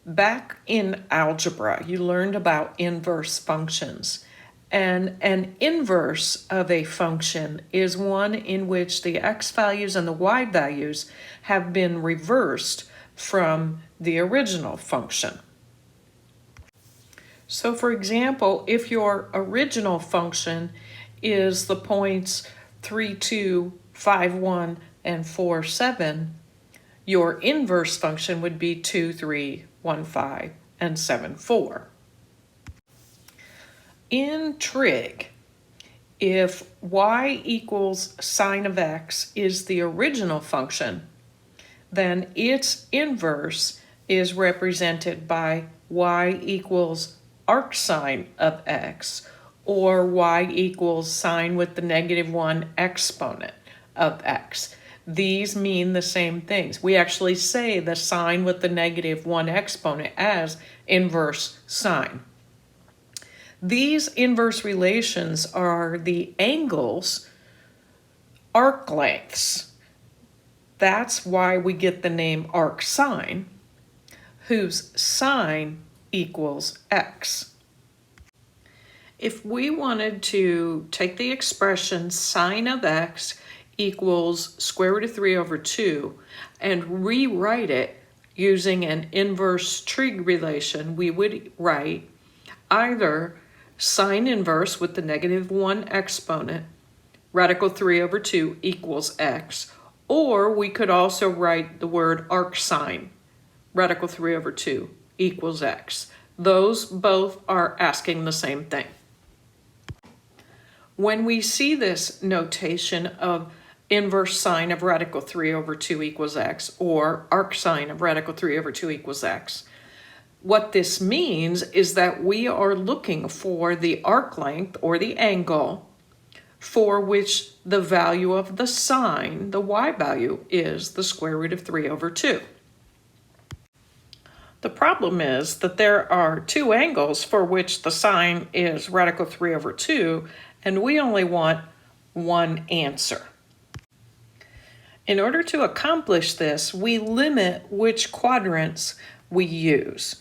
Back in algebra, you learned about inverse functions. And an inverse of a function is one in which the x values and the y values have been reversed from the original function. So for example, if your original function is the points 3, 2, 5, 1, and 4, 7, your inverse function would be 2, 3, 1, 5, and 7, 4. In trig, if y equals sine of x is the original function, then its inverse is represented by y equals arcsine of x, or y equals sine with the -1 exponent of x. These mean the same things. We actually say the sine with the -1 exponent as inverse sine. These inverse relations are the angles' arc lengths. That's why we get the name arcsine, whose sine equals x. If we wanted to take the expression sine of x equals square root of 3 over 2 and rewrite it using an inverse trig relation, we would write either sine inverse with the -1 exponent, radical 3 over 2 equals x, or we could also write the word arcsine, radical 3 over 2 equals x. Those both are asking the same thing. When we see this notation of inverse sine of radical 3 over 2 equals x, or arcsine of radical 3 over 2 equals x, what this means is that we are looking for the arc length, or the angle, for which the value of the sine, the y value, is the square root of 3 over 2. The problem is that there are two angles for which the sine is radical 3 over 2, and we only want one answer. In order to accomplish this, we limit which quadrants we use.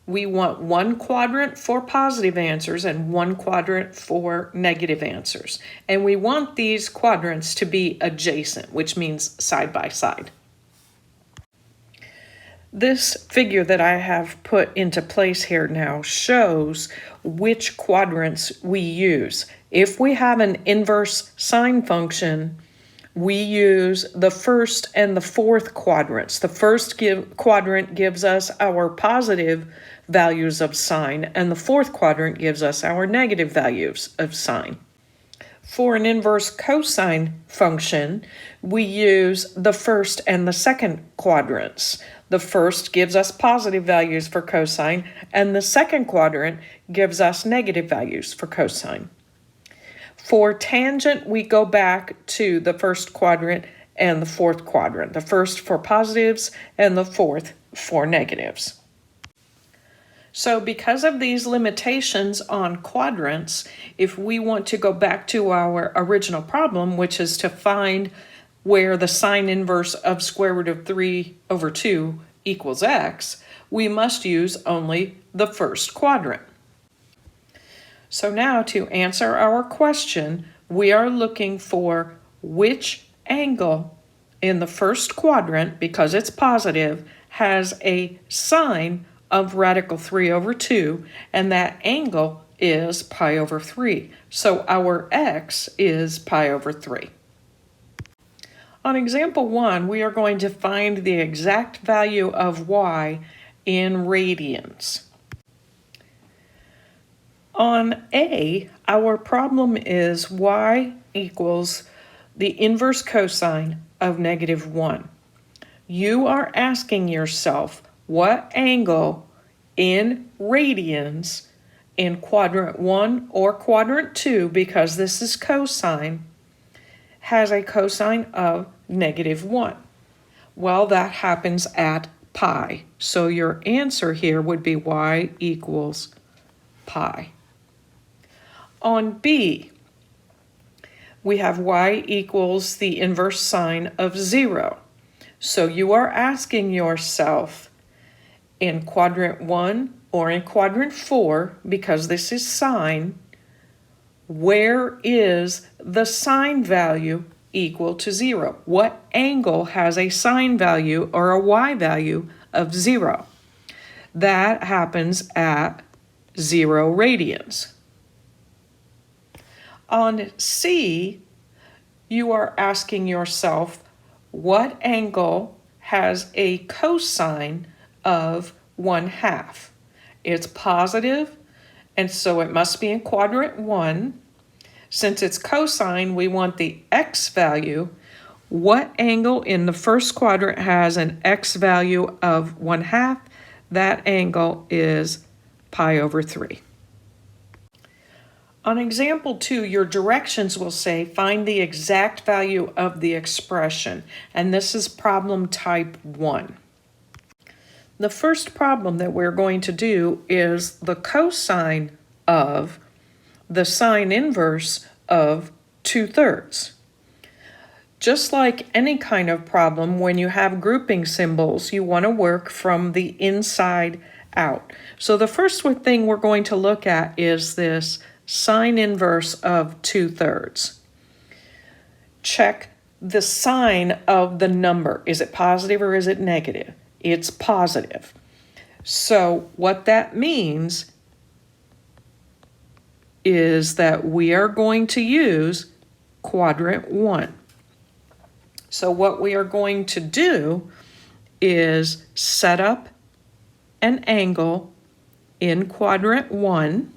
We want one quadrant for positive answers and one quadrant for negative answers. And we want these quadrants to be adjacent, which means side by side. This figure that I have put into place here now shows which quadrants we use. If we have an inverse sine function, we use the first and the fourth quadrants. The first quadrant gives us our positive values of sine, and the fourth quadrant gives us our negative values of sine. For an inverse cosine function, we use the first and the second quadrants. The first gives us positive values for cosine, and the second quadrant gives us negative values for cosine. For tangent, we go back to the first quadrant and the fourth quadrant, the first for positives and the fourth for negatives. So because of these limitations on quadrants, if we want to go back to our original problem, which is to find where the sine inverse of square root of 3 over 2 equals x, we must use only the first quadrant. So now to answer our question, we are looking for which angle in the first quadrant, because it's positive, has a sine of radical 3 over 2, and that angle is pi over 3. So our x is pi over 3. On example 1, we are going to find the exact value of y in radians. On A, our problem is y equals the inverse cosine of -1. You are asking yourself what angle in radians in quadrant 1 or quadrant 2, because this is cosine, has a cosine of -1. Well, that happens at pi. So your answer here would be y equals pi. On B, we have y equals the inverse sine of 0. So you are asking yourself, in quadrant 1 or in quadrant 4, because this is sine, where is the sine value equal to 0? What angle has a sine value or a y value of 0? That happens at 0 radians. On C, you are asking yourself, what angle has a cosine of 1/2? It's positive, and so it must be in quadrant 1. Since it's cosine, we want the x value. What angle in the first quadrant has an x value of 1/2? That angle is pi over 3. On example 2, your directions will say find the exact value of the expression, and this is problem type 1. The first problem that we're going to do is the cosine of the sine inverse of 2/3. Just like any kind of problem, when you have grouping symbols, you want to work from the inside out. So the first thing we're going to look at is this sine inverse of 2/3. Check the sign of the number. Is it positive or is it negative? It's positive. So what that means is that we are going to use quadrant 1. So what we are going to do is set up an angle in quadrant 1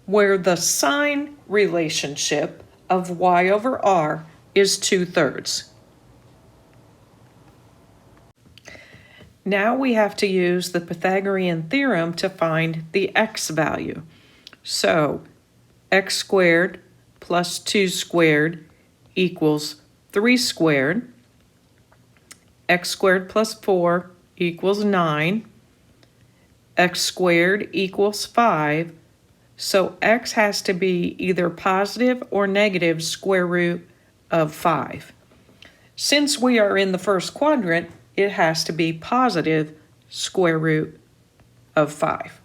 where the sine relationship of y over r is 2/3. Now we have to use the Pythagorean theorem to find the x value. So x squared plus 2 squared equals 3 squared. X squared plus 4 equals 9. X squared equals 5. So x has to be either positive or negative square root of 5. Since we are in the first quadrant, it has to be positive square root of 5.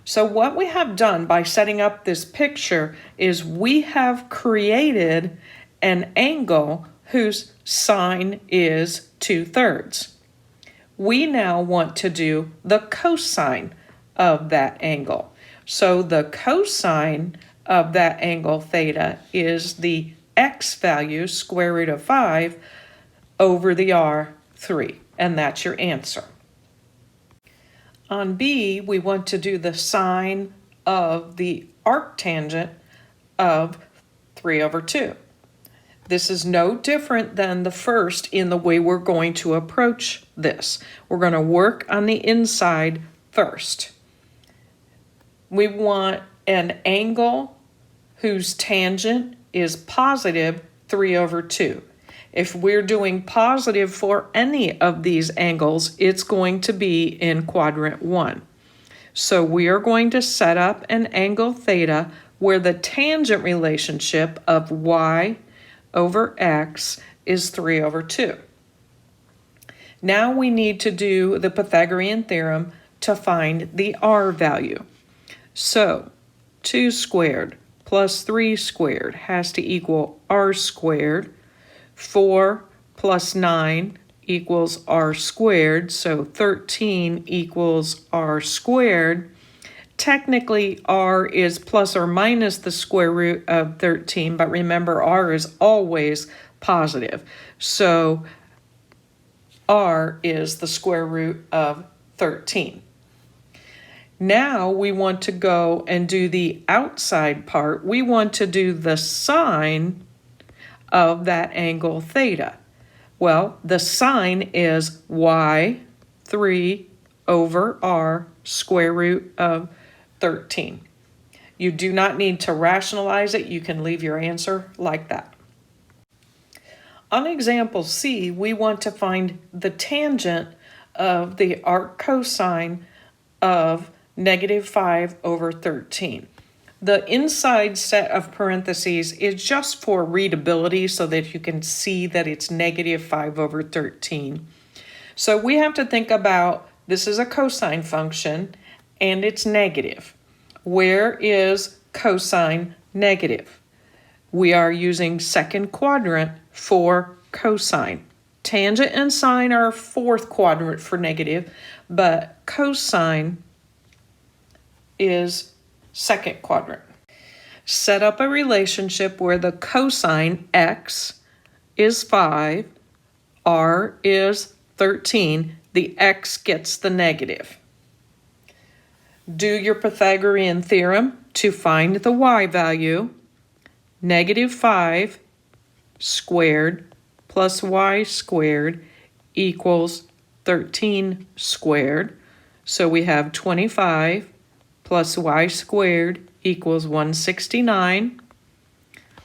So what we have done by setting up this picture is we have created an angle whose sine is 2/3. We now want to do the cosine of that angle. So the cosine of that angle theta is the x value, square root of 5, over the r3, and that's your answer. On B, we want to do the sine of the arctangent of 3/2. This is no different than the first in the way we're going to approach this. We're going to work on the inside first. We want an angle whose tangent is positive 3/2. If we're doing positive for any of these angles, it's going to be in quadrant 1. So we are going to set up an angle theta where the tangent relationship of y over x is 3/2. Now we need to do the Pythagorean theorem to find the r value. So 2 squared plus 3 squared has to equal r squared. 4 plus 9 equals r squared, so 13 equals r squared. Technically, r is plus or minus the square root of 13, but remember, r is always positive. So r is the square root of 13. Now we want to go and do the outside part. We want to do the sine of that angle theta. Well, the sine is y3 over r square root of 13. You do not need to rationalize it. You can leave your answer like that. On example C, we want to find the tangent of the arc cosine of -5/13. The inside set of parentheses is just for readability so that you can see that it's -5/13. So we have to think about, this is a cosine function and it's negative. Where is cosine negative? We are using second quadrant for cosine. Tangent and sine are fourth quadrant for negative, but cosine is second quadrant. Set up a relationship where the cosine x is 5, r is 13, the x gets the negative. Do your Pythagorean theorem to find the y value. Negative 5 squared plus y squared equals 13 squared. So we have 25 plus y squared equals 169.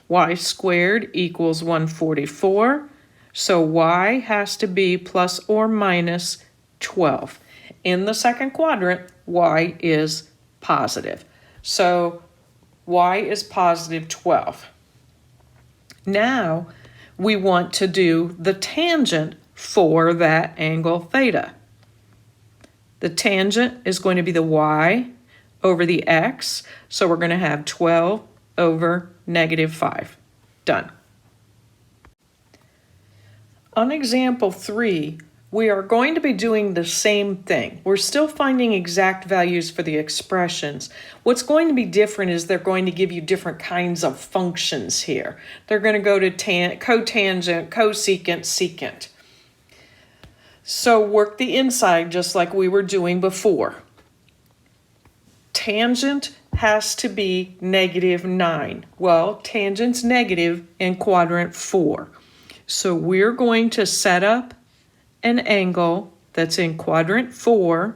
Y squared equals 144. So y has to be plus or minus 12. In the second quadrant, y is positive. So y is positive 12. Now we want to do the tangent for that angle theta. The tangent is going to be the y over the x, so we're going to have 12 over negative 5. Done. On example 3, we are going to be doing the same thing. We're still finding exact values for the expressions. What's going to be different is they're going to give you different kinds of functions here. They're going to go to cotangent, cosecant, secant. So work the inside just like we were doing before. Tangent has to be negative 9. Well, tangent's negative in quadrant 4. So we're going to set up an angle that's in quadrant 4,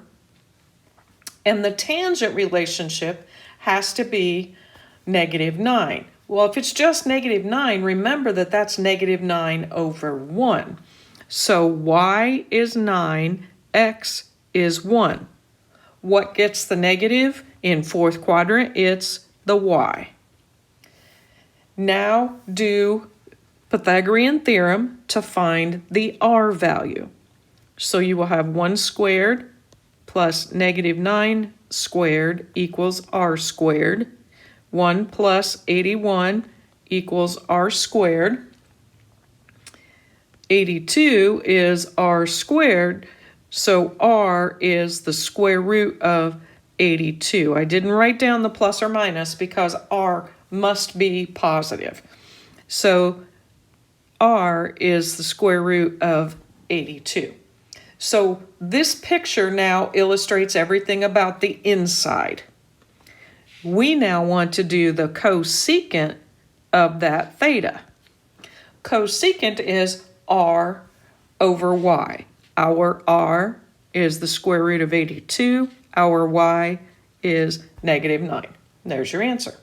and the tangent relationship has to be negative 9. Well, if it's just negative 9, remember that that's negative 9 over 1. So y is 9, x is 1. What gets the negative? In fourth quadrant, it's the y. Now do Pythagorean theorem to find the r value. So you will have 1 squared plus negative 9 squared equals r squared. 1 plus 81 equals r squared. 82 is r squared, so r is the square root of 82. I didn't write down the plus or minus because r must be positive. So r is the square root of 82. So this picture now illustrates everything about the inside. We now want to do the cosecant of that theta. Cosecant is r over y. Our r is the square root of 82. Our y is negative 9. There's your answer.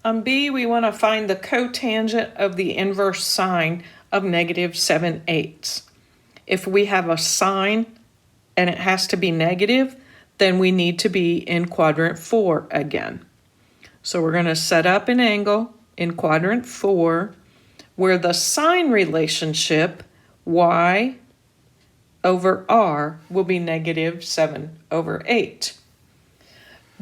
On B, we want to find the cotangent of the inverse sine of negative 7/8. If we have a sine and it has to be negative, then we need to be in quadrant 4 again. So we're going to set up an angle in quadrant 4 where the sine relationship y over r will be negative 7/8.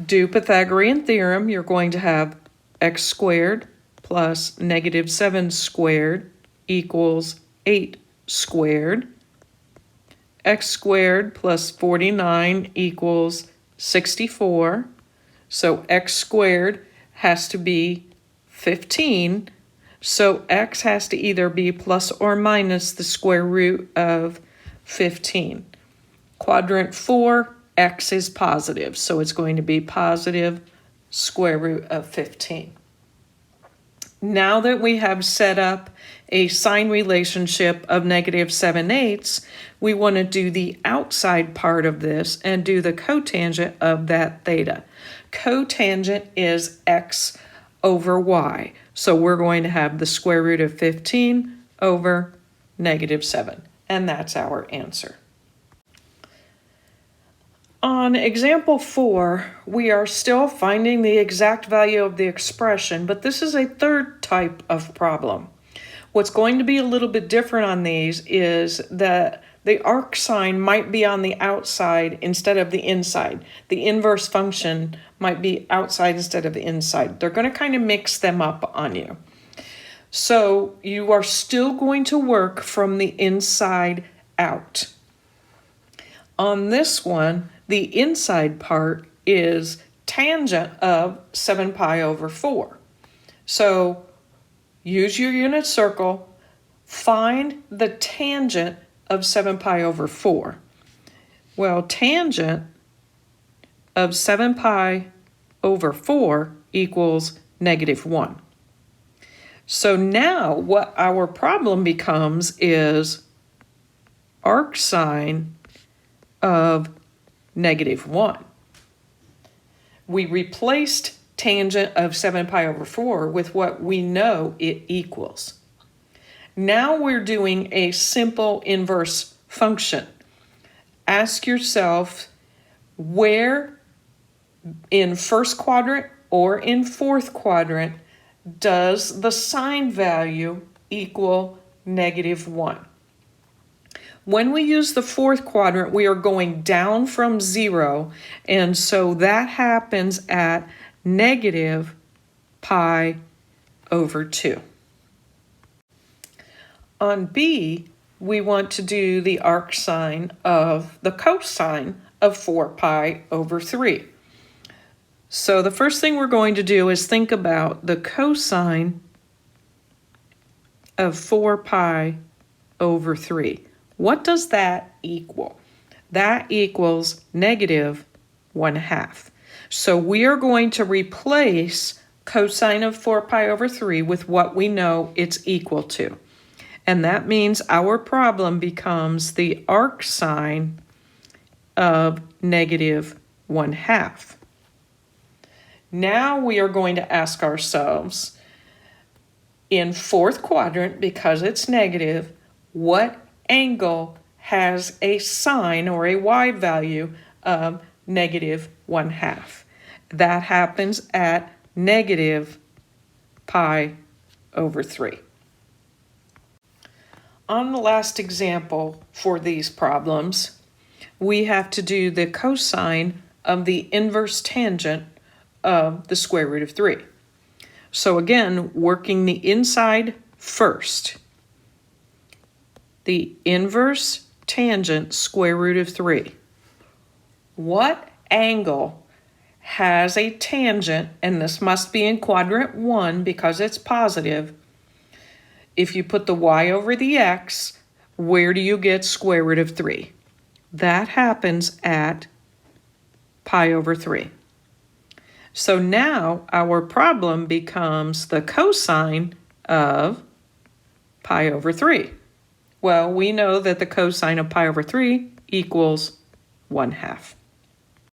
Do Pythagorean theorem, you're going to have x squared plus negative 7 squared equals 8 squared. X squared plus 49 equals 64. So x squared has to be 15. So x has to either be plus or minus the square root of 15. Quadrant 4, x is positive. So it's going to be positive square root of 15. Now that we have set up a sine relationship of negative 7/8, we want to do the outside part of this and do the cotangent of that theta. Cotangent is x over y. So we're going to have the square root of 15 over negative 7. And that's our answer. On example 4, we are still finding the exact value of the expression, but this is a third type of problem. What's going to be a little bit different on these is that the arc sign might be on the outside instead of the inside. The inverse function might be outside instead of inside. They're going to kind of mix them up on you. So you are still going to work from the inside out. On this one, the inside part is tangent of 7 pi over 4. So use your unit circle, find the tangent of 7 pi over 4. Well, tangent of 7 pi over 4 equals -1. So now what our problem becomes is arc sine of -1. We replaced tangent of 7 pi over 4 with what we know it equals. Now we're doing a simple inverse function. Ask yourself where in first quadrant or in fourth quadrant does the sine value equal -1? When we use the fourth quadrant, we are going down from 0, and so that happens at -pi over 2. On B, we want to do the arc sine of the cosine of 4 pi over 3. So the first thing we're going to do is think about the cosine of 4 pi over 3. What does that equal? That equals -1/2. So we are going to replace cosine of 4 pi over 3 with what we know it's equal to. And that means our problem becomes the arc sine of -1/2. Now we are going to ask ourselves, in fourth quadrant, because it's negative, what angle has a sine or a y value of -1/2? That happens at -pi over 3. On the last example for these problems, we have to do the cosine of the inverse tangent of the square root of 3. So again, working the inside first. The inverse tangent square root of 3. What angle has a tangent, and this must be in quadrant 1 because it's positive. If you put the y over the x, where do you get square root of 3? That happens at pi over 3. So now our problem becomes the cosine of pi over 3. Well, we know that the cosine of pi over 3 equals 1/2.